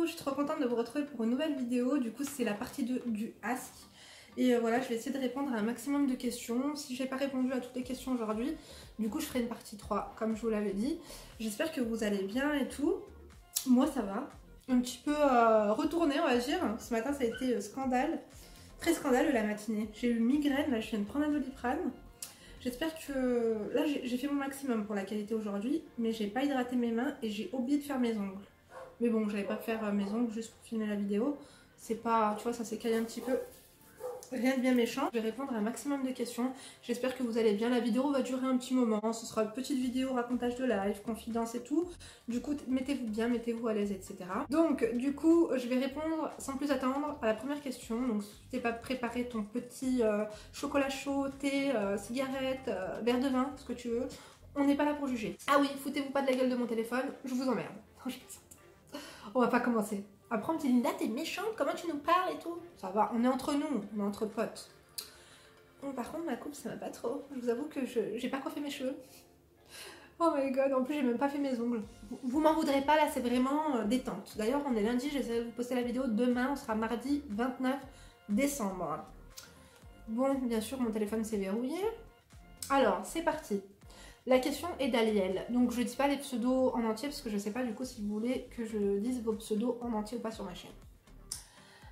coucou, je suis trop contente de vous retrouver pour une nouvelle vidéo. Du coup, c'est la partie 2 du Ask. Et voilà, je vais essayer de répondre à un maximum de questions. Si j'ai pas répondu à toutes les questions aujourd'hui, du coup, je ferai une partie 3, comme je vous l'avais dit. J'espère que vous allez bien et tout. Moi, ça va. Un petit peu retourné, on va dire. Ce matin, ça a été scandale. Très scandaleux la matinée. J'ai eu migraine, là, je viens de prendre un Doliprane. J'espère que... Là, j'ai fait mon maximum pour la qualité aujourd'hui, mais j'ai pas hydraté mes mains et j'ai oublié de faire mes ongles. Mais bon, j'allais pas faire mes ongles juste pour filmer la vidéo. C'est pas... Tu vois, ça s'écaille un petit peu. Rien de bien méchant. Je vais répondre à un maximum de questions. J'espère que vous allez bien. La vidéo va durer un petit moment. Ce sera une petite vidéo racontage de live, confidence et tout. Du coup, mettez-vous bien, mettez-vous à l'aise, etc. Donc, du coup, je vais répondre sans plus attendre à la première question. Donc, si tu t'es pas préparé ton petit chocolat chaud, thé, cigarette, verre de vin, ce que tu veux, on n'est pas là pour juger. Ah oui, foutez-vous pas de la gueule de mon téléphone, je vous emmerde. On va pas commencer. Après on me dit Linda, t'es méchante, comment tu nous parles et tout. Ça va, on est entre nous, on est entre potes. Bon, par contre ma coupe ça va pas trop. Je vous avoue que j'ai pas coiffé mes cheveux. Oh my god, en plus j'ai même pas fait mes ongles. Vous m'en voudrez pas, là c'est vraiment détente. D'ailleurs on est lundi, j'essaie de vous poster la vidéo. Demain on sera mardi 29 décembre. Bon, bien sûr mon téléphone s'est verrouillé. Alors c'est parti. La question est d'Aliel, donc je dis pas les pseudos en entier parce que je sais pas du coup si vous voulez que je dise vos pseudos en entier ou pas sur ma chaîne.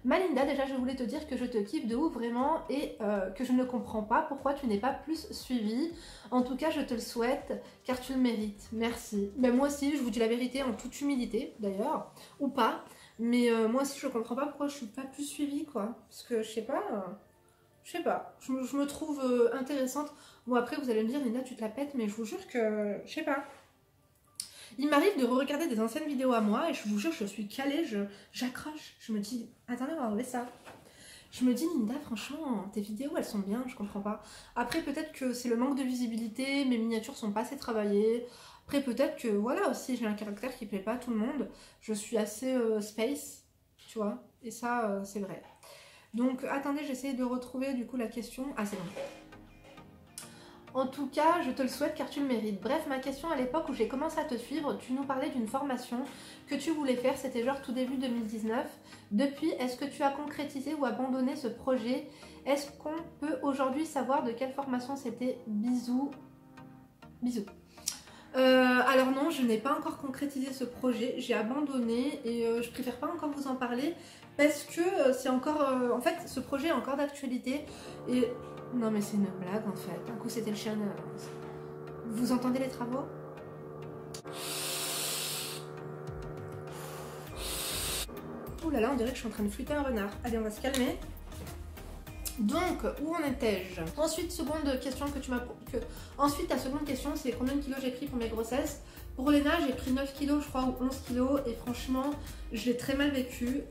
Malinda, déjà je voulais te dire que je te kiffe de ouf vraiment et que je ne comprends pas pourquoi tu n'es pas plus suivie. En tout cas je te le souhaite car tu le mérites, merci. Ben, moi aussi je vous dis la vérité en toute humilité d'ailleurs, ou pas, mais moi aussi je comprends pas pourquoi je suis pas plus suivie quoi, parce que je sais pas... je me trouve intéressante. Bon après vous allez me dire Linda tu te la pètes, mais je vous jure que je sais pas. Il m'arrive de regarder des anciennes vidéos à moi et je vous jure je suis calée, j'accroche. Je me dis attendez on va enlever ça. Je me dis Linda franchement tes vidéos elles sont bien, je comprends pas. Après peut-être que c'est le manque de visibilité, mes miniatures sont pas assez travaillées. Après peut-être que voilà aussi j'ai un caractère qui plaît pas à tout le monde. Je suis assez space, tu vois, et ça c'est vrai. Donc attendez, j'essaie de retrouver du coup la question. Ah c'est bon. En tout cas, je te le souhaite car tu le mérites. Bref, ma question à l'époque où j'ai commencé à te suivre, tu nous parlais d'une formation que tu voulais faire, c'était genre tout début 2019. Depuis, est-ce que tu as concrétisé ou abandonné ce projet? Est-ce qu'on peut aujourd'hui savoir de quelle formation c'était? Bisous. Bisous. Alors non, je n'ai pas encore concrétisé ce projet, j'ai abandonné et je préfère pas encore vous en parler parce que c'est encore... en fait, ce projet est encore d'actualité et... Non mais c'est une blague en fait, un coup c'était le chien... Vous entendez les travaux? Ouh là là, on dirait que je suis en train de flûter un renard. Allez, on va se calmer. Donc, où en étais-je? Ensuite, seconde question que tu m'as... Ensuite, ta seconde question, c'est combien de kilos j'ai pris pour mes grossesses? Pour Léna, j'ai pris 9 kilos, je crois, ou 11 kilos. Et franchement, je l'ai très mal vécu.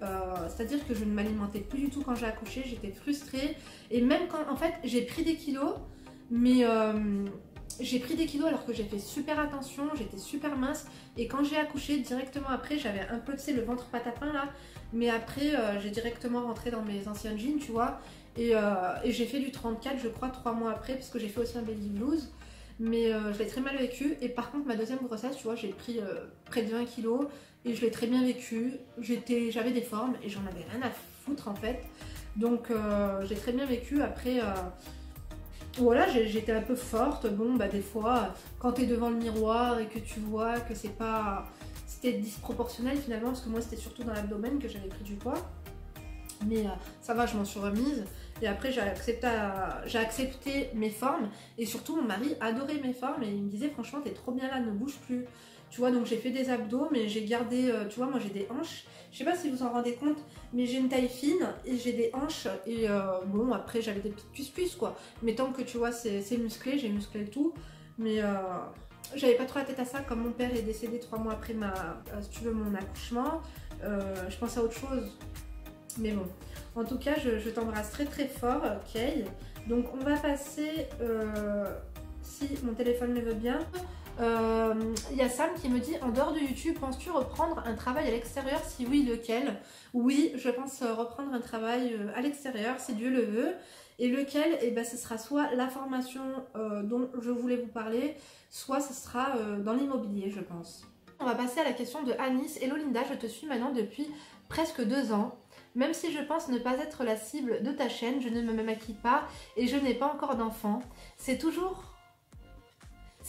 C'est-à-dire que je ne m'alimentais plus du tout quand j'ai accouché. J'étais frustrée. Et même quand... En fait, j'ai pris des kilos, mais... j'ai pris des kilos alors que j'ai fait super attention, j'étais super mince. Et quand j'ai accouché, directement après, j'avais un peu, tu sais, le ventre patapin là. Mais après, j'ai directement rentré dans mes anciennes jeans, tu vois. Et j'ai fait du 34, je crois, 3 mois après, parce que j'ai fait aussi un baby blues. Mais je l'ai très mal vécu. Et par contre, ma deuxième grossesse, tu vois, j'ai pris près de 20 kilos. Et je l'ai très bien vécu. J'avais des formes et j'en avais rien à foutre en fait. Donc, j'ai très bien vécu. Après, voilà, j'étais un peu forte. Bon, bah des fois, quand t'es devant le miroir et que tu vois que c'est pas... C'était disproportionnel finalement, parce que moi, c'était surtout dans l'abdomen que j'avais pris du poids. Mais ça va, je m'en suis remise. Et après, j'ai accepté mes formes. Et surtout, mon mari adorait mes formes. Et il me disait, franchement, t'es trop bien là, ne bouge plus. Tu vois, donc j'ai fait des abdos, mais j'ai gardé... tu vois, moi, j'ai des hanches. Je sais pas si vous en rendez compte, mais j'ai une taille fine et j'ai des hanches. Et bon, après, j'avais des petites cuisses, quoi. Mais tant que, tu vois, c'est musclé, j'ai musclé le tout. Mais... j'avais pas trop la tête à ça, comme mon père est décédé 3 mois après si tu veux, mon accouchement. Je pensais à autre chose. Mais bon, en tout cas, je t'embrasse très très fort, Kay. Donc on va passer, si mon téléphone le veut bien. Il y a Sam qui me dit, en dehors de YouTube, penses-tu reprendre un travail à l'extérieur? Si oui, lequel? Oui, je pense reprendre un travail à l'extérieur, si Dieu le veut. Et lequel? Et ben, ce sera soit la formation dont je voulais vous parler, soit ce sera dans l'immobilier, je pense. On va passer à la question de Anis. Hello Linda, je te suis maintenant depuis presque 2 ans. Même si je pense ne pas être la cible de ta chaîne, je ne me maquille pas et je n'ai pas encore d'enfant. C'est toujours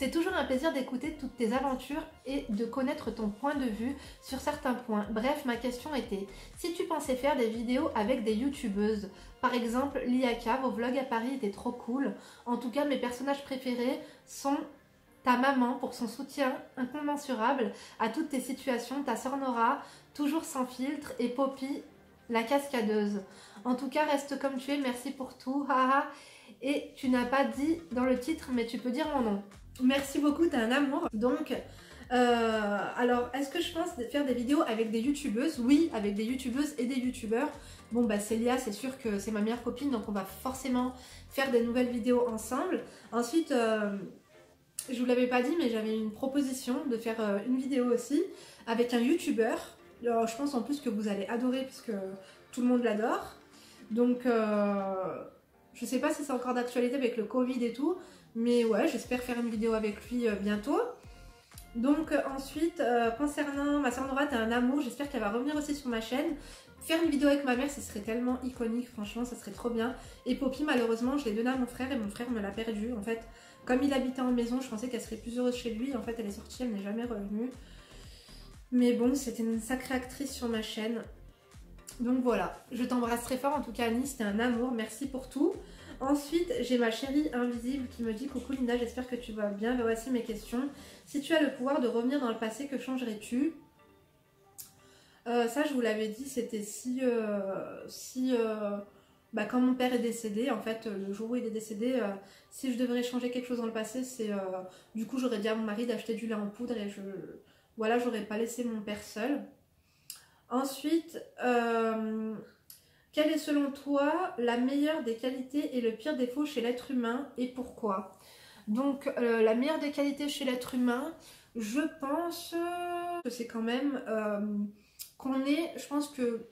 un plaisir d'écouter toutes tes aventures et de connaître ton point de vue sur certains points. Bref, ma question était, si tu pensais faire des vidéos avec des youtubeuses, par exemple Liaka, vos vlogs à Paris étaient trop cool. En tout cas, mes personnages préférés sont ta maman pour son soutien incommensurable à toutes tes situations, ta sœur Nora, toujours sans filtre, et Poppy, la cascadeuse. En tout cas, reste comme tu es, merci pour tout, haha. Et tu n'as pas dit dans le titre, mais tu peux dire mon nom. Merci beaucoup, t'es un amour. Donc, alors, est-ce que je pense faire des vidéos avec des youtubeuses? Oui, avec des youtubeuses et des youtubeurs. Bon, bah Célia, c'est sûr que c'est ma meilleure copine, donc on va forcément faire des nouvelles vidéos ensemble. Ensuite, je vous l'avais pas dit, mais j'avais une proposition de faire une vidéo aussi avec un youtubeur. Alors, je pense en plus que vous allez adorer puisque tout le monde l'adore. Donc, je sais pas si c'est encore d'actualité avec le Covid et tout. Mais ouais, j'espère faire une vidéo avec lui bientôt. Donc ensuite, concernant ma sœur Nora, t'es un amour. J'espère qu'elle va revenir aussi sur ma chaîne. Faire une vidéo avec ma mère, ce serait tellement iconique. Franchement, ça serait trop bien. Et Poppy, malheureusement, je l'ai donnée à mon frère et mon frère me l'a perdue. En fait, comme il habitait en maison, je pensais qu'elle serait plus heureuse chez lui. En fait, elle est sortie, elle n'est jamais revenue. Mais bon, c'était une sacrée actrice sur ma chaîne. Donc voilà, je t'embrasse très fort. En tout cas, Annie, c'était un amour. Merci pour tout. Ensuite, j'ai ma chérie invisible qui me dit « Coucou Linda, j'espère que tu vas bien. Voici mes questions. Si tu as le pouvoir de revenir dans le passé, que changerais-tu » Ça, je vous l'avais dit, c'était quand mon père est décédé, en fait, le jour où il est décédé, si je devrais changer quelque chose dans le passé, c'est... du coup, j'aurais dit à mon mari d'acheter du lait en poudre et voilà, j'aurais pas laissé mon père seul. Ensuite... quelle est selon toi la meilleure des qualités et le pire défaut chez l'être humain et pourquoi? Donc la meilleure des qualités chez l'être humain, je pense que c'est quand même qu'on est, je pense que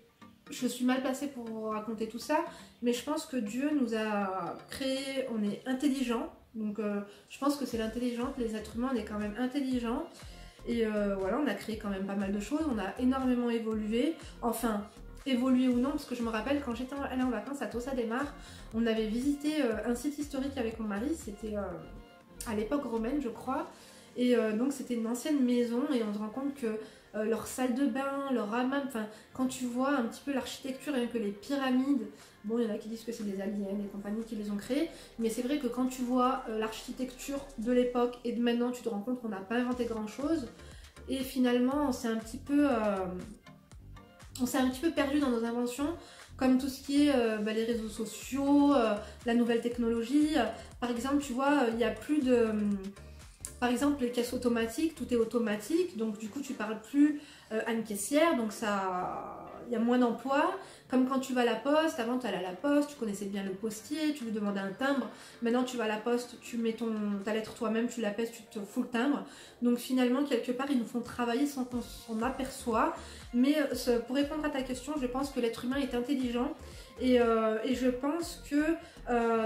je suis mal placée pour vous raconter tout ça, mais je pense que Dieu nous a créés, on est intelligent, donc je pense que c'est l'intelligence, les êtres humains on est quand même intelligents. Et voilà, on a créé quand même pas mal de choses, on a énormément évolué, enfin... évoluer ou non, parce que je me rappelle quand j'étais allée en vacances à Tossa des Mares, on avait visité un site historique avec mon mari, c'était à l'époque romaine je crois, et donc c'était une ancienne maison et on se rend compte que leur salle de bain, leur hammam, enfin quand tu vois un petit peu l'architecture et que les pyramides, bon il y en a qui disent que c'est des aliens et compagnie qui les ont créées, mais c'est vrai que quand tu vois l'architecture de l'époque et de maintenant tu te rends compte qu'on n'a pas inventé grand chose, et finalement c'est un petit peu... on s'est un petit peu perdu dans nos inventions, comme tout ce qui est les réseaux sociaux, la nouvelle technologie. Par exemple, tu vois, il n'y a plus de... par exemple, les caisses automatiques, tout est automatique, donc du coup, tu parles plus à une caissière, donc ça... il y a moins d'emplois. Comme quand tu vas à la poste, avant tu allais à la poste, tu connaissais bien le postier, tu lui demandais un timbre. Maintenant tu vas à la poste, tu mets ta lettre toi-même, tu la pèses, tu te fous le timbre. Donc finalement, quelque part, ils nous font travailler sans qu'on s'en aperçoit. Mais pour répondre à ta question, je pense que l'être humain est intelligent. Et je pense que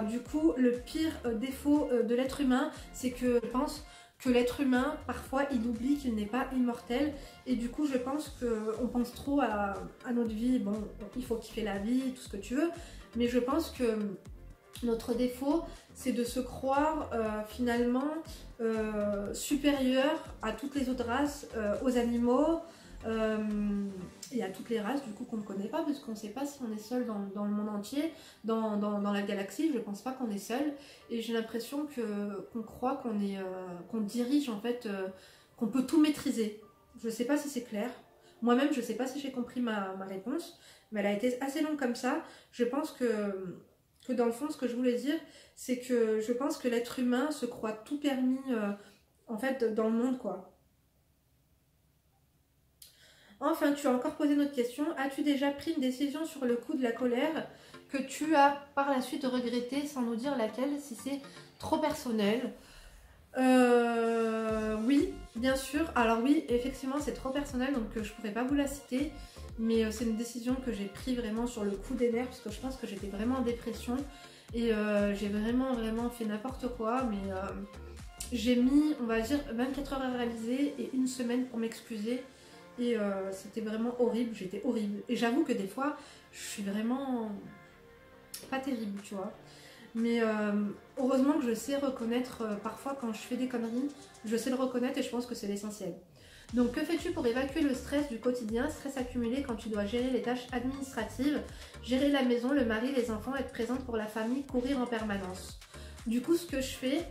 du coup, le pire défaut de l'être humain, c'est que je pense que l'être humain, parfois, il oublie qu'il n'est pas immortel. Et du coup, je pense qu'on pense trop à notre vie. Bon, il faut kiffer la vie, tout ce que tu veux. Mais je pense que notre défaut, c'est de se croire finalement supérieur à toutes les autres races, aux animaux, et à toutes les races du coup qu'on ne connaît pas, parce qu'on ne sait pas si on est seul dans le monde entier, dans la galaxie. Je ne pense pas qu'on est seul, et j'ai l'impression qu'on croit qu'on dirige en fait, qu'on peut tout maîtriser. Je ne sais pas si c'est clair, moi-même je ne sais pas si j'ai compris ma réponse, mais elle a été assez longue comme ça. Je pense que dans le fond, ce que je voulais dire, c'est que je pense que l'être humain se croit tout permis en fait dans le monde, quoi. Enfin, tu as encore posé une autre question. As-tu déjà pris une décision sur le coup de la colère que tu as par la suite regretté, sans nous dire laquelle, si c'est trop personnel? Oui, bien sûr. Alors oui, effectivement, c'est trop personnel, donc je pourrais pas vous la citer. Mais c'est une décision que j'ai prise vraiment sur le coup des nerfs, parce que je pense que j'étais vraiment en dépression. Et j'ai vraiment fait n'importe quoi. Mais j'ai mis, on va dire, 24 heures à réaliser et une semaine pour m'excuser. Et c'était vraiment horrible, j'étais horrible. Et j'avoue que des fois, je suis vraiment pas terrible, tu vois. Mais heureusement que je sais reconnaître parfois quand je fais des conneries, je sais le reconnaître et je pense que c'est l'essentiel. Donc que fais-tu pour évacuer le stress du quotidien, stress accumulé quand tu dois gérer les tâches administratives, gérer la maison, le mari, les enfants, être présente pour la famille, courir en permanence? Du coup, ce que je fais,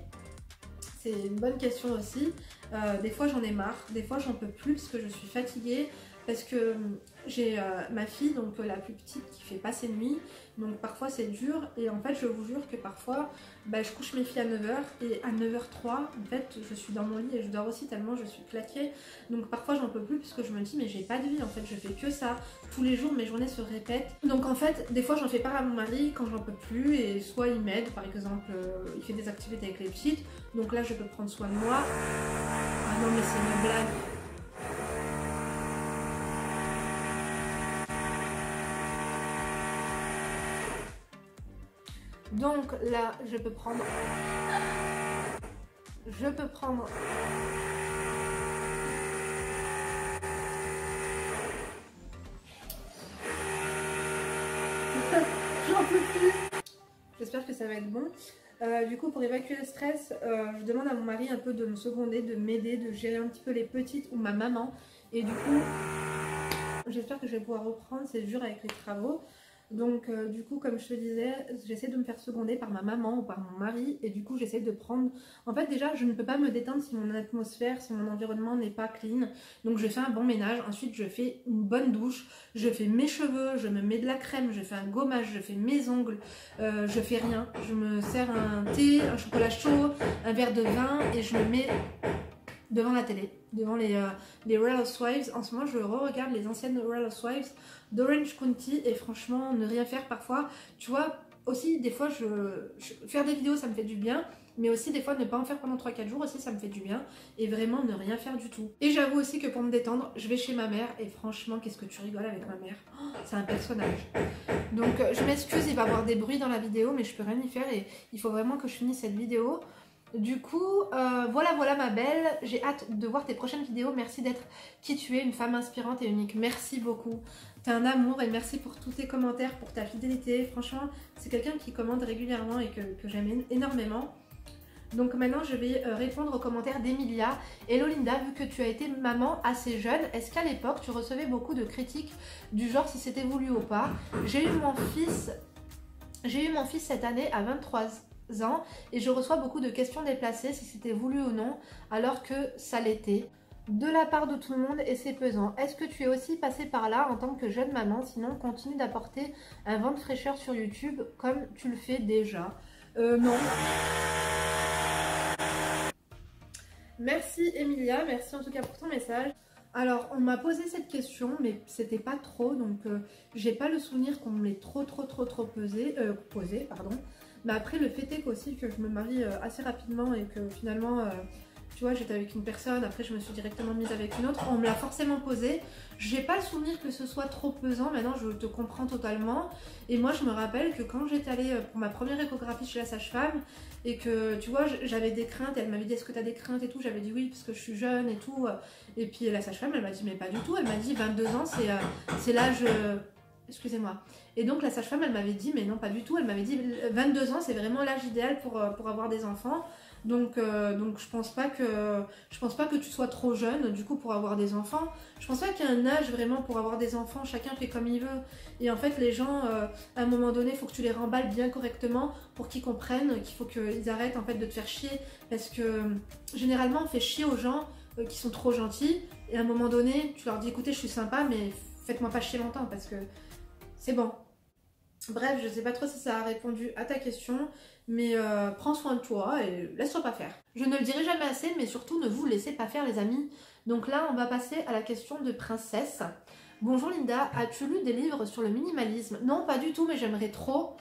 c'est une bonne question aussi. Des fois j'en ai marre, des fois j'en peux plus parce que je suis fatiguée, parce que j'ai ma fille, donc la plus petite, qui fait pas ses nuits, donc parfois c'est dur. Et en fait je vous jure que parfois je couche mes filles à 9 h et à 9 h 03 en fait je suis dans mon lit et je dors aussi tellement je suis claquée. Donc parfois j'en peux plus parce que je me dis mais j'ai pas de vie en fait, je fais que ça tous les jours, mes journées se répètent. Donc en fait des fois j'en fais part à mon mari quand j'en peux plus, et soit il m'aide, par exemple il fait des activités avec les petites, donc là je peux prendre soin de moi. Ah non mais c'est une blague. Donc là, je peux prendre... J'en peux plus. J'espère que ça va être bon. Du coup, pour évacuer le stress, je demande à mon mari un peu de me seconder, de m'aider, de gérer un petit peu les petites ou ma maman. Et du coup, j'espère que je vais pouvoir reprendre. C'est dur avec les travaux. Donc du coup, comme je te disais, j'essaie de me faire seconder par ma maman ou par mon mari, et du coup j'essaie de prendre... En fait déjà, je ne peux pas me détendre si mon atmosphère, si mon environnement n'est pas clean. Donc je fais un bon ménage, ensuite je fais une bonne douche, je fais mes cheveux, je me mets de la crème, je fais un gommage, je fais mes ongles, je fais rien. Je me sers un thé, un chocolat chaud, un verre de vin, et je me mets devant la télé, devant les Real Housewives. En ce moment je re-regarde les anciennes Real Housewives d'Orange County, et franchement ne rien faire parfois, tu vois, aussi des fois faire des vidéos ça me fait du bien, mais aussi des fois ne pas en faire pendant 3-4 jours aussi ça me fait du bien, et vraiment ne rien faire du tout. Et j'avoue aussi que pour me détendre je vais chez ma mère, et franchement qu'est-ce que tu rigoles avec ma mère, oh, c'est un personnage. Donc je m'excuse, il va y avoir des bruits dans la vidéo mais je peux rien y faire, et il faut vraiment que je finisse cette vidéo. Du coup, voilà ma belle, j'ai hâte de voir tes prochaines vidéos. Merci d'être qui tu es, une femme inspirante et unique. Merci beaucoup. T'es un amour, et merci pour tous tes commentaires, pour ta fidélité. Franchement, c'est quelqu'un qui commente régulièrement et que j'aime énormément. Donc maintenant, je vais répondre aux commentaires d'Emilia. Hello Linda, vu que tu as été maman assez jeune, est-ce qu'à l'époque, tu recevais beaucoup de critiques du genre si c'était voulu ou pas? J'ai eu mon fils cette année à 23 ans, et je reçois beaucoup de questions déplacées si c'était voulu ou non, alors que ça l'était de la part de tout le monde, et c'est pesant. Est-ce que tu es aussi passée par là en tant que jeune maman? Sinon continue d'apporter un vent de fraîcheur sur YouTube comme tu le fais déjà. Non. Merci Emilia, merci en tout cas pour ton message. Alors on m'a posé cette question mais c'était pas trop, donc j'ai pas le souvenir qu'on me l'ait trop posé, pardon. Mais après le fait est aussi que je me marie assez rapidement, et que finalement tu vois, j'étais avec une personne, après je me suis directement mise avec une autre, on me l'a forcément posé. J'ai pas le souvenir que ce soit trop pesant, maintenant je te comprends totalement. Et moi je me rappelle que quand j'étais allée pour ma première échographie chez la sage-femme, et que tu vois j'avais des craintes, elle m'avait dit est-ce que tu as des craintes et tout, j'avais dit oui parce que je suis jeune et tout. Et puis la sage-femme elle m'a dit mais pas du tout, elle m'a dit 22 ans c'est l'âge... Excusez-moi. Et donc la sage-femme elle m'avait dit mais non pas du tout, elle m'avait dit 22 ans c'est vraiment l'âge idéal pour avoir des enfants. Donc je pense pas que tu sois trop jeune du coup pour avoir des enfants. Je pense pas qu'il y ait un âge vraiment pour avoir des enfants, chacun fait comme il veut. Et en fait les gens à un moment donné il faut que tu les remballes bien correctement pour qu'ils comprennent qu'il faut qu'ils arrêtent en fait de te faire chier, parce que généralement on fait chier aux gens qui sont trop gentils, et à un moment donné tu leur dis écoutez je suis sympa mais faites-moi pas chier longtemps parce que c'est bon. Bref, je sais pas trop si ça a répondu à ta question, mais prends soin de toi et laisse-toi pas faire. Je ne le dirai jamais assez, mais surtout ne vous laissez pas faire les amis. Donc là, on va passer à la question de Princesse. Bonjour Linda, as-tu lu des livres sur le minimalisme? Non, pas du tout, mais j'aimerais trop.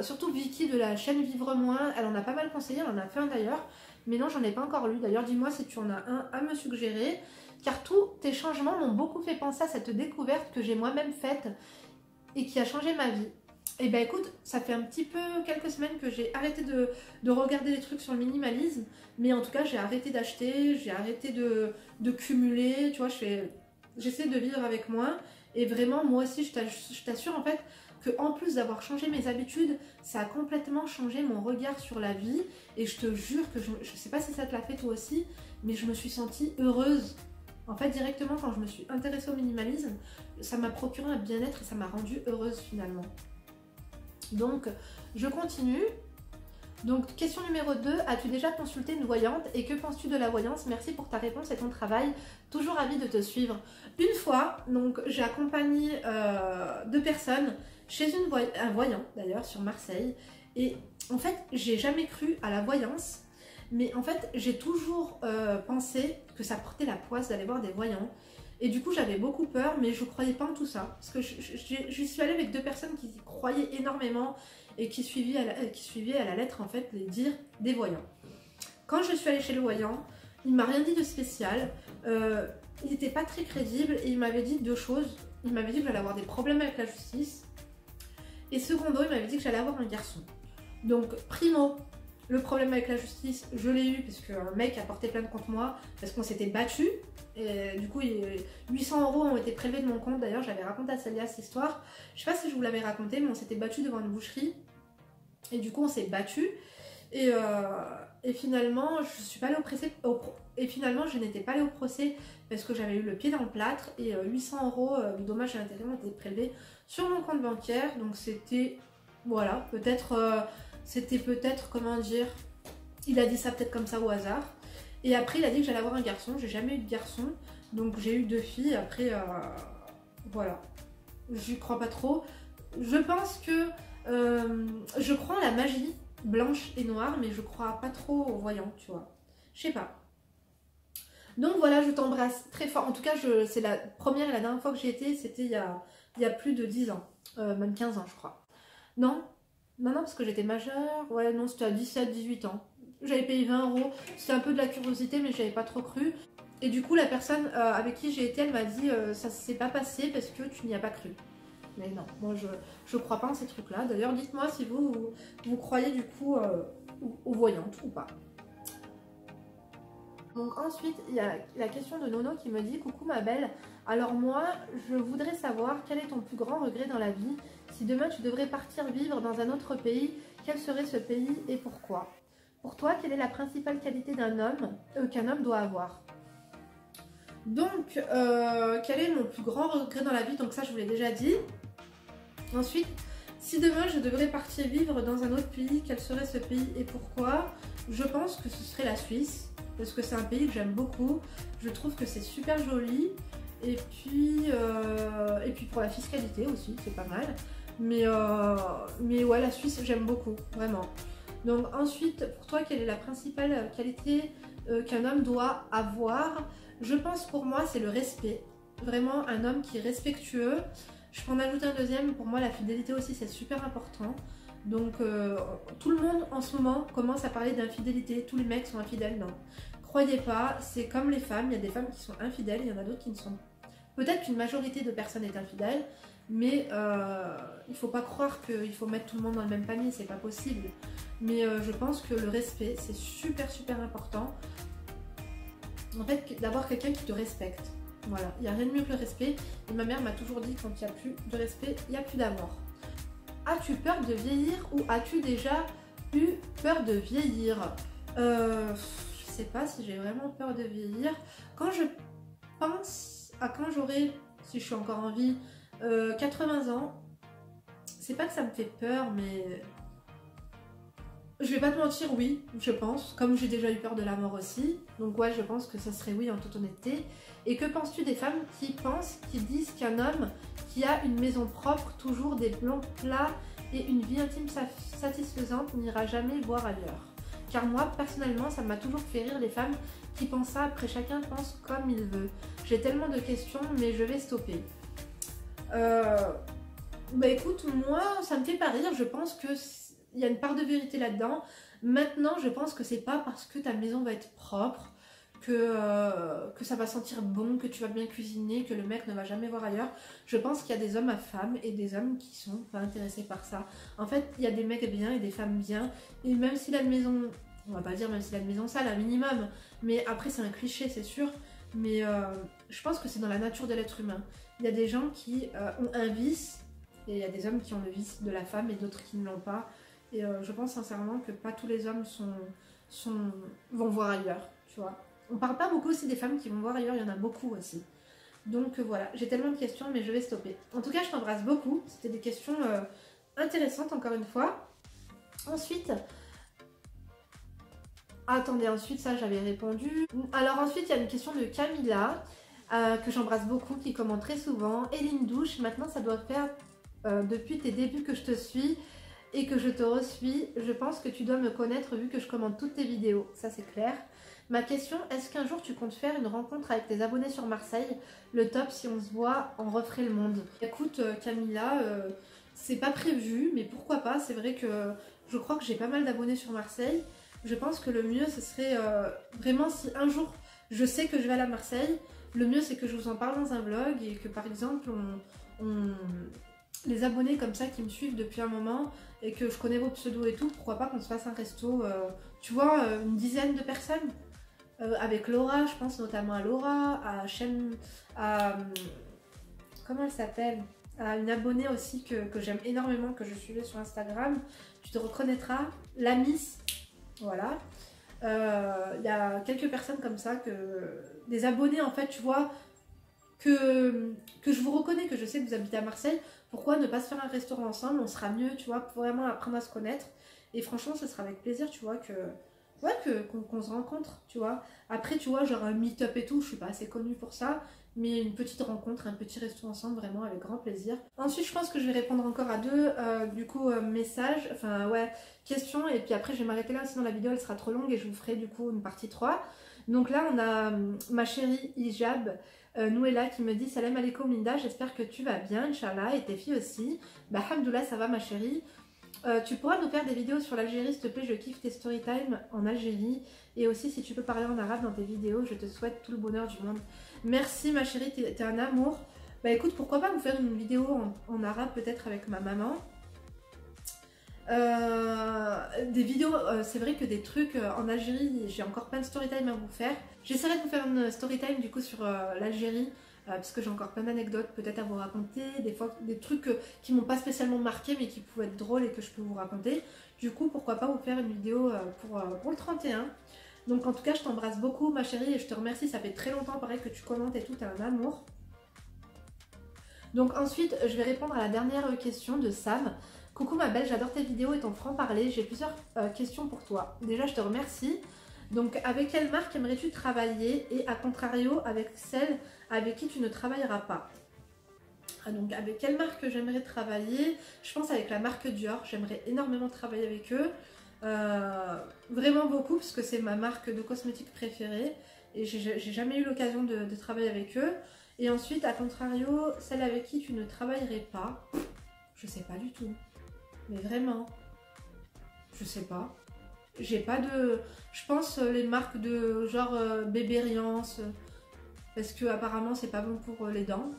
Surtout Vicky de la chaîne Vivre Moins, elle en a pas mal conseillé, elle en a fait un d'ailleurs. Mais non, j'en ai pas encore lu. D'ailleurs, dis-moi si tu en as un à me suggérer. Car tous tes changements m'ont beaucoup fait penser à cette découverte que j'ai moi-même faite et qui a changé ma vie. Et ben écoute, ça fait un petit peu quelques semaines que j'ai arrêté de regarder les trucs sur le minimalisme, mais en tout cas j'ai arrêté d'acheter, j'ai arrêté de cumuler, tu vois, j'essaie de vivre avec moins, et vraiment moi aussi je t'assure en fait que en plus d'avoir changé mes habitudes, ça a complètement changé mon regard sur la vie, et je te jure que je sais pas si ça te l'a fait toi aussi, mais je me suis sentie heureuse. En fait directement quand je me suis intéressée au minimalisme, ça m'a procuré un bien-être et ça m'a rendue heureuse finalement. Donc, je continue. Donc, question numéro 2. As-tu déjà consulté une voyante et que penses-tu de la voyance? Merci pour ta réponse et ton travail. Toujours ravie de te suivre. Une fois, donc, j'ai accompagné 2 personnes chez un voyant, d'ailleurs, sur Marseille. Et en fait, j'ai jamais cru à la voyance. Mais en fait, j'ai toujours pensé que ça portait la poisse d'aller voir des voyants. Et du coup, j'avais beaucoup peur, mais je ne croyais pas en tout ça. Parce que je suis allée avec 2 personnes qui croyaient énormément et qui suivaient à la lettre, en fait, les dires des voyants. Quand je suis allée chez le voyant, il ne m'a rien dit de spécial. Il n'était pas très crédible et il m'avait dit 2 choses. Il m'avait dit que j'allais avoir des problèmes avec la justice. Et secondo, il m'avait dit que j'allais avoir un garçon. Donc, primo, le problème avec la justice, je l'ai eu parce qu'un mec a porté plainte contre moi parce qu'on s'était battu. Et du coup, 800 € ont été prélevés de mon compte. D'ailleurs, j'avais raconté à Célia cette histoire. Je sais pas si je vous l'avais raconté, mais on s'était battu devant une boucherie. Et du coup, on s'est battu. Et finalement, je suis pas allée au procès. Et finalement, je n'étais pas allée au procès parce que j'avais eu le pied dans le plâtre. Et 800 € de dommages et intérêts ont été prélevés sur mon compte bancaire. Donc c'était, voilà, c'était peut-être, comment dire, il a dit ça peut-être comme ça au hasard. Et après, il a dit que j'allais avoir un garçon. J'ai jamais eu de garçon. Donc, j'ai eu 2 filles. Après, voilà. J'y crois pas trop. Je pense que... je crois en la magie blanche et noire, mais je crois pas trop aux voyants, tu vois. Je sais pas. Donc, voilà, je t'embrasse très fort. En tout cas, c'est la première et la dernière fois que j'y étais. C'était il y a plus de 10 ans. Même 15 ans, je crois. Non, parce que j'étais majeure. Ouais, non, c'était à 17-18 ans. J'avais payé 20 €, c'était un peu de la curiosité, mais j'avais pas trop cru. Et du coup, la personne avec qui j'ai été, elle m'a dit ça s'est pas passé parce que tu n'y as pas cru. Mais non, moi je crois pas en ces trucs-là. D'ailleurs, dites-moi si vous croyez du coup aux voyantes ou pas. Donc ensuite, il y a la question de Nono qui me dit: coucou ma belle, alors moi, je voudrais savoir quel est ton plus grand regret dans la vie. Si demain tu devrais partir vivre dans un autre pays, quel serait ce pays et pourquoi? Pour toi, quelle est la principale qualité d'un homme qu'un homme doit avoir? Donc, quel est mon plus grand regret dans la vie? Donc ça, je vous l'ai déjà dit. Ensuite, si demain je devrais partir vivre dans un autre pays, quel serait ce pays et pourquoi? Je pense que ce serait la Suisse, parce que c'est un pays que j'aime beaucoup. Je trouve que c'est super joli. Et puis pour la fiscalité aussi, c'est pas mal. Mais ouais, la Suisse, j'aime beaucoup, vraiment. Donc ensuite, pour toi, quelle est la principale qualité qu'un homme doit avoir? Je pense pour moi, c'est le respect. Vraiment, un homme qui est respectueux. Je peux en ajouter un deuxième. Pour moi, la fidélité aussi, c'est super important. Donc, tout le monde en ce moment commence à parler d'infidélité. Tous les mecs sont infidèles, non. Croyez pas, c'est comme les femmes. Il y a des femmes qui sont infidèles, il y en a d'autres qui ne sont pas. Peut-être qu'une majorité de personnes est infidèle, mais il ne faut pas croire qu'il faut mettre tout le monde dans le même panier, c'est pas possible. Mais je pense que le respect, c'est super super important. En fait, d'avoir quelqu'un qui te respecte. Voilà, il n'y a rien de mieux que le respect. Et ma mère m'a toujours dit, quand il n'y a plus de respect, il n'y a plus d'amour. As-tu peur de vieillir ou as-tu déjà eu peur de vieillir? Je sais pas si j'ai vraiment peur de vieillir. Quand je pense à quand j'aurai, si je suis encore en vie, 80 ans, c'est pas que ça me fait peur, mais je vais pas te mentir, oui, je pense, comme j'ai déjà eu peur de la mort aussi, donc ouais, je pense que ça serait oui en toute honnêteté. Et que penses-tu des femmes qui disent qu'un homme qui a une maison propre, toujours des bons plats et une vie intime satisfaisante n'ira jamais voir ailleurs? Car moi, personnellement, ça m'a toujours fait rire les femmes qui pensent ça. Après, chacun pense comme il veut. J'ai tellement de questions, mais je vais stopper. Bah écoute, moi, ça me fait pas rire. Je pense qu'il y a une part de vérité là-dedans. Maintenant, je pense que c'est pas parce que ta maison va être propre que ça va sentir bon, que tu vas bien cuisiner, que le mec ne va jamais voir ailleurs. Je pense qu'il y a des hommes à femmes et des hommes qui sont pas intéressés par ça. En fait, il y a des mecs bien et des femmes bien, et même si la maison, on va pas dire même si la maison sale, un minimum, mais après c'est un cliché c'est sûr, mais je pense que c'est dans la nature de l'être humain. Il y a des gens qui ont un vice, et il y a des hommes qui ont le vice de la femme et d'autres qui ne l'ont pas, et je pense sincèrement que pas tous les hommes vont voir ailleurs, tu vois. On parle pas beaucoup aussi des femmes qui vont voir ailleurs, il y en a beaucoup aussi. Donc voilà, j'ai tellement de questions, mais je vais stopper. En tout cas, je t'embrasse beaucoup. C'était des questions intéressantes, encore une fois. Ensuite, attendez, ensuite, ça, j'avais répondu. Alors ensuite, il y a une question de Camilla, que j'embrasse beaucoup, qui commente très souvent. Eline Douche, maintenant, ça doit faire depuis tes débuts que je te suis et que je te resuis. Je pense que tu dois me connaître vu que je commente toutes tes vidéos. Ça, c'est clair. Ma question, est-ce qu'un jour tu comptes faire une rencontre avec tes abonnés sur Marseille? Le top, si on se voit, on referait le monde. Écoute Camilla, c'est pas prévu, mais pourquoi pas? C'est vrai que je crois que j'ai pas mal d'abonnés sur Marseille. Je pense que le mieux, ce serait vraiment si un jour je sais que je vais aller à Marseille, le mieux c'est que je vous en parle dans un vlog et que par exemple les abonnés comme ça qui me suivent depuis un moment et que je connais vos pseudos et tout, pourquoi pas qu'on se fasse un resto, tu vois, une dizaine de personnes. Avec Laura, je pense notamment à Laura, comment elle s'appelle, à une abonnée aussi que j'aime énormément, que je suivais sur Instagram, tu te reconnaîtras, la Miss, voilà. Il y a quelques personnes comme ça, des abonnés en fait, tu vois, que je vous reconnais, que je sais que vous habitez à Marseille, pourquoi ne pas se faire un restaurant ensemble, on sera mieux, tu vois, pour vraiment apprendre à se connaître. Et franchement, ce sera avec plaisir, tu vois, qu'on se rencontre, tu vois. Après, tu vois, genre un meet-up et tout, je suis pas assez connue pour ça, mais une petite rencontre, un petit resto ensemble, vraiment avec grand plaisir. Ensuite, je pense que je vais répondre encore à deux, messages, enfin ouais, questions, et puis après je vais m'arrêter là, sinon la vidéo elle sera trop longue et je vous ferai du coup une partie 3. Donc là, on a ma chérie Hijab, Nouella qui me dit Salam alaikum Linda, j'espère que tu vas bien, Inch'Allah, et tes filles aussi. Bah, alhamdoulilah, ça va ma chérie. Tu pourras nous faire des vidéos sur l'Algérie, s'il te plaît, je kiffe tes story time en Algérie. Et aussi, si tu peux parler en arabe dans tes vidéos, je te souhaite tout le bonheur du monde. Merci ma chérie, t'es un amour. Bah écoute, pourquoi pas vous faire une vidéo en arabe peut-être avec ma maman. Des vidéos, c'est vrai que des trucs en Algérie, j'ai encore plein de story time à vous faire. J'essaierai de vous faire une story time du coup sur l'Algérie. Parce que j'ai encore plein d'anecdotes peut-être à vous raconter, des fois des trucs qui m'ont pas spécialement marqué mais qui pouvaient être drôles et que je peux vous raconter. Du coup, pourquoi pas vous faire une vidéo pour le 31. Donc en tout cas, je t'embrasse beaucoup ma chérie et je te remercie, ça fait très longtemps pareil que tu commentes et tout, t'es un amour. Donc ensuite, je vais répondre à la dernière question de Sam. Coucou ma belle, j'adore tes vidéos et ton franc-parler, j'ai plusieurs questions pour toi. Déjà, je te remercie. Donc, avec quelle marque aimerais-tu travailler et à contrario, avec celle avec qui tu ne travailleras pas? Donc, avec quelle marque j'aimerais travailler? Je pense avec la marque Dior, j'aimerais énormément travailler avec eux. Vraiment beaucoup, parce que c'est ma marque de cosmétiques préférée et j'ai jamais eu l'occasion de travailler avec eux. Et ensuite, à contrario, celle avec qui tu ne travaillerais pas, je sais pas du tout. Mais vraiment, je sais pas. J'ai pas de... Je pense les marques de genre Bébériance, parce que apparemment c'est pas bon pour les dents.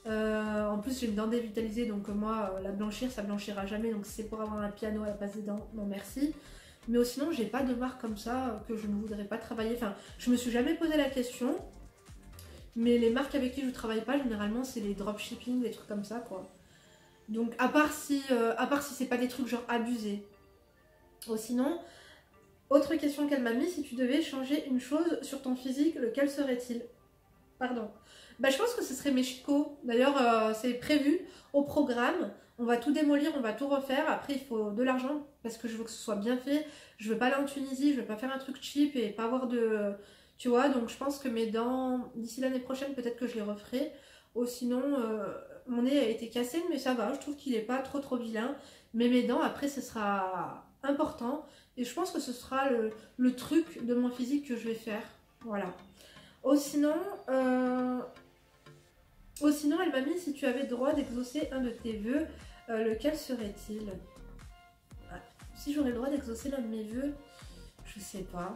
En plus j'ai une dent dévitalisée, donc moi la blanchir ça blanchira jamais, donc si c'est pour avoir un piano à la place des dents, non merci. Mais sinon j'ai pas de marque comme ça que je ne voudrais pas travailler. Enfin, je me suis jamais posé la question, mais les marques avec qui je travaille pas généralement c'est les dropshipping, des trucs comme ça quoi. Donc à part si c'est pas des trucs genre abusés. Sinon, autre question qu'elle m'a mis, si tu devais changer une chose sur ton physique, lequel serait-il? Pardon. Bah, je pense que ce serait mes chicots. D'ailleurs, c'est prévu au programme. On va tout démolir, on va tout refaire. Après, il faut de l'argent parce que je veux que ce soit bien fait. Je veux pas aller en Tunisie, je veux pas faire un truc cheap et pas avoir de... Tu vois, donc je pense que mes dents, d'ici l'année prochaine, peut-être que je les referai. Sinon, mon nez a été cassé, mais ça va. Je trouve qu'il est pas trop vilain. Mais mes dents, après, ce sera important. Et je pense que ce sera le truc de mon physique que je vais faire. Voilà. Sinon, elle m'a mis si tu avais le droit d'exaucer un de tes vœux, lequel serait-il? Si j'aurais le droit d'exaucer l'un de mes vœux, je sais pas.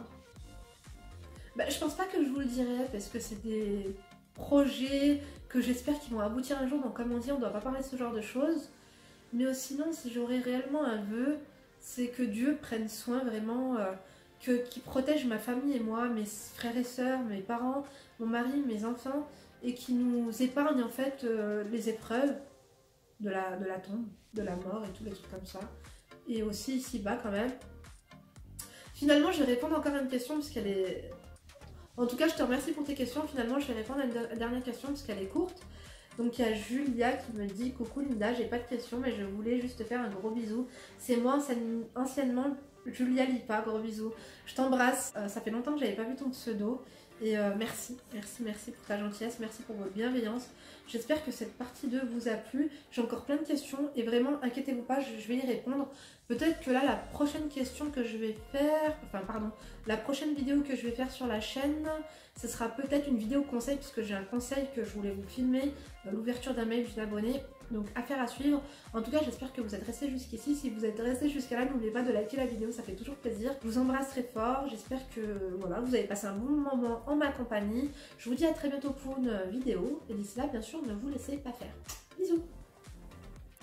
Bah, je pense pas que je vous le dirai parce que c'est des projets que j'espère qu'ils vont aboutir un jour. Donc comme on dit, on doit pas parler de ce genre de choses. Mais sinon, si j'aurais réellement un vœu, c'est que Dieu prenne soin vraiment, qu'il protège ma famille et moi, mes frères et sœurs, mes parents, mon mari, mes enfants, et qui nous épargne en fait les épreuves de la tombe, de la mort et tous les trucs comme ça. Et aussi ici-bas quand même. Finalement, je vais répondre encore à une question parce qu'elle est... En tout cas, je te remercie pour tes questions. Finalement, je vais répondre à une dernière question parce qu'elle est courte. Donc, il y a Julia qui me dit: coucou Linda, j'ai pas de questions, mais je voulais juste te faire un gros bisou. C'est moi, anciennement Julia Lipa, gros bisou. Je t'embrasse. Ça fait longtemps que j'avais pas vu ton pseudo. Et merci pour ta gentillesse, merci pour votre bienveillance. J'espère que cette partie 2 vous a plu. J'ai encore plein de questions et vraiment, inquiétez-vous pas, je vais y répondre. Peut-être que là, la prochaine question que je vais faire, la prochaine vidéo que je vais faire sur la chaîne, ce sera peut-être une vidéo conseil, puisque j'ai un conseil que je voulais vous filmer, l'ouverture d'un mail d'une abonnée. Donc affaire à suivre. En tout cas, j'espère que vous êtes restés jusqu'ici. Si vous êtes restés jusqu'à là, n'oubliez pas de liker la vidéo, ça fait toujours plaisir. Je vous embrasse très fort. J'espère que voilà, vous avez passé un bon moment en ma compagnie. Je vous dis à très bientôt pour une vidéo. Et d'ici là, bien sûr, ne vous laissez pas faire. Bisous.